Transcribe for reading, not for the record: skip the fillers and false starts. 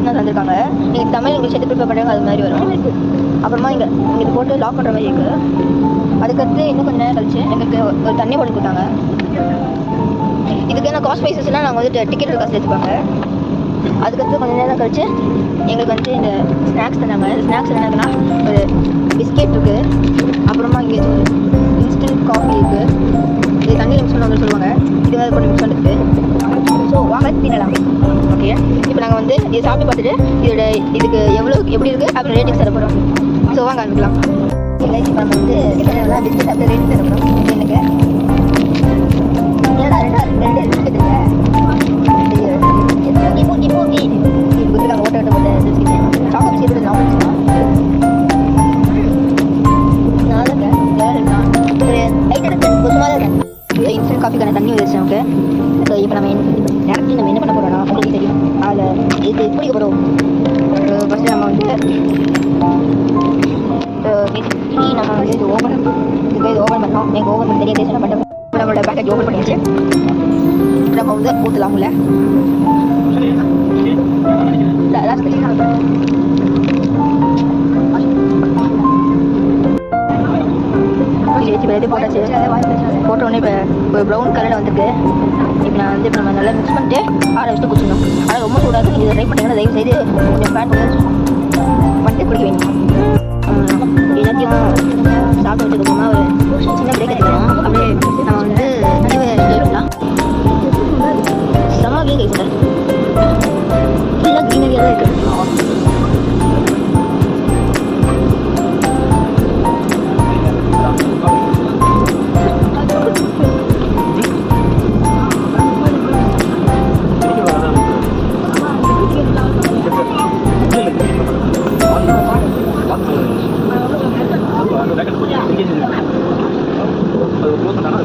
தான் தந்திருக்காங்க. நீங்கள் தமிழ் இங்கிலீஷ் எது ப்ரிப்பேர் பண்ணுறாங்க அது மாதிரி வரும். அப்புறமா இங்கே இது போட்டு லாக் பண்ணுற மாதிரி இருக்குது. அதுக்கடுத்து இன்னும் கொஞ்சம் நேரம் கழிச்சு எங்களுக்கு ஒரு தண்ணி போட்டு கொடுத்தாங்க. இதுக்கான காஸ்ட் ப்ரைஸஸ்லாம் நாங்கள் வந்துட்டு டிக்கெட் காசு எடுத்துப்பாங்க. அதுக்கடுத்து கொஞ்சம் நேரம் கழிச்சு எங்களுக்கு வந்து இந்த ஸ்நாக்ஸ் தந்தாங்க. ஸ்நாக்ஸ் என்னதுன்னா ஒரு பிஸ்கெட் இருக்குது, அப்புறமா இங்கே ஒரு இன்ஸ்டன்ட் காஃபி இருக்குது, இது தண்ணி மிக்ஸ் பண்ண சொல்லுவாங்க, இது வேறு கொஞ்சம் மிக்ஸ் பண்ணிருக்கு. ஸோ வாங்க தின்னலாம். ஓகே, இப்போ நாங்கள் வந்து இதை சாப்பிட்டு பார்த்துட்டு இதுக்கு எப்படி இருக்குது அப்படின்னு ரேட்டிங்ஸ் தர போகிறோம். ஸோ வாங்க ஆரம்பிக்கலாம். இல்லை இப்போ நம்ம வந்து பிஸ்கெட் சாப்பிட்டு ரேட்டிங் தர போகிறோம். எனக்கு ஏன்னா ரெண்டு பிஸ்கெட் இல்லை கொடுத்துருக்காங்க. ஓட்ட போட்ட பிஸ்கெட் சாப்பிட்டு பிஸ்கெட் நான் இன்ஸ்டன்ட் காஃபிக்கான தண்ணி வந்துருச்சு நமக்கு. ஸோ இப்போ நம்ம டேரக்ட்லி நம்ம என்ன பண்ண போகிறோம்னா உங்களுக்கு தெரியும். அதில் இது குடிக்க போகிறோம். ஃபஸ்ட்டு நம்ம வந்து நம்ம வந்து இது ஓப்பன் பண்ணோம். எங்கள் ஓப்பன் பண்ண தெரிய தேசம் பண்ண இப்போ நம்மளோட பேக்கெட் ஓப்பன் பண்ணியாச்சு. நம்ம வந்து ஊற்றலாம் உள்ள வச்சு போட்டாச்சு. போட்டோடனே இப்போ ஒரு ப்ரௌன் கலரில் வந்துருக்கு. இப்போ நான் வந்து இப்போ நம்ம நல்லா மிக்ஸ் பண்ணிட்டு ஆற வச்சுட்டு குடிச்சிடணும். ஆனால் ரொம்ப சூடாக இதை ட்ரை பண்ணிங்கன்னா தயவு செய்து கொஞ்சம் ஃபேன் பண்ணிட்டு குடிக்க வேணும். எல்லாத்தையும் சாப்பிட்டு வச்சதுக்கப்புறமா ஒரு சின்ன பிரேக் எடுத்துக்கலாம். அப்படியே நம்ம வந்து என்ஜாய் பண்ணலாம். செம்ம வீங்க சார் ஃபுல்லாக க்ரீனரியாக தான் இருக்குது. அது க்ளோஸ் பண்ணாலும்